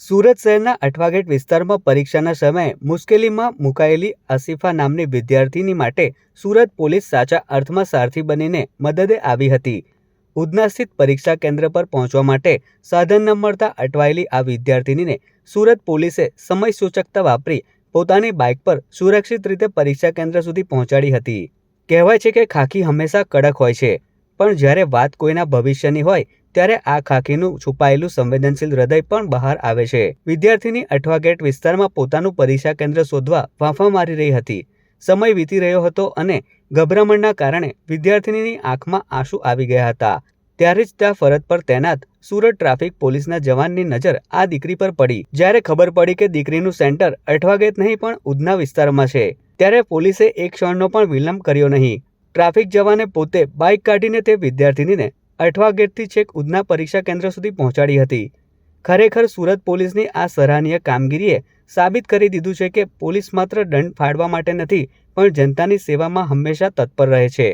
સુરત શહેરના અઠવાગેટ વિસ્તારમાં પરીક્ષાના સમયે મુશ્કેલીમાં મુકાયેલી આસિફા નામની વિદ્યાર્થીની માટે સુરત પોલીસ સાચા અર્થમાં સારથી બનીને મદદે આવી હતી। ઉધના સ્થિત પરીક્ષા કેન્દ્ર પર પહોંચવા માટે સાધન ન મળતા અટવાયેલી આ વિદ્યાર્થીનીને સુરત પોલીસે સમય સૂચકતા વાપરી પોતાની બાઇક પર સુરક્ષિત રીતે પરીક્ષા કેન્દ્ર સુધી પહોંચાડી હતી। કહેવાય છે કે ખાખી હંમેશા કડક હોય છે, પણ જ્યારે વાત કોઈના ભવિષ્યની હોય ત્યારે આ ખાખીનું છુપાયેલું સંવેદનશીલ હૃદય પણ બહાર આવે છે। વિદ્યાર્થીની અઠવાગેટ વિસ્તારમાં પોતાનું પરીક્ષા કેન્દ્ર શોધવા ફાંફા મારી રહી હતી। સમય વીતી રહ્યો હતો અને ગભરામણના કારણે વિદ્યાર્થીનીની આંખમાં આંસુ આવી ગયા હતા। ત્યારે જ ત્યાં ફરજ પર તૈનાત સુરત ટ્રાફિક પોલીસના જવાનની નજર આ દીકરી પર પડી। જ્યારે ખબર પડી કે દીકરીનું સેન્ટર અઠવાગેટ નહીં પણ ઉધના વિસ્તારમાં છે, ત્યારે પોલીસે એક ક્ષણનો પણ વિલંબ કર્યો નહીં। ટ્રાફિક જવાને પોતે બાઇક કાઢીને તે વિદ્યાર્થીનીને અઠવાગેટથી છેક ઉધના પરીક્ષા કેન્દ્ર સુધી પહોંચાડી હતી। ખરેખર સુરત પોલીસની આ સરાહનીય કામગીરીએ સાબિત કરી દીધું છે કે પોલીસ માત્ર દંડ ફાડવા માટે નથી, પણ જનતાની સેવામાં હંમેશા તત્પર રહે છે।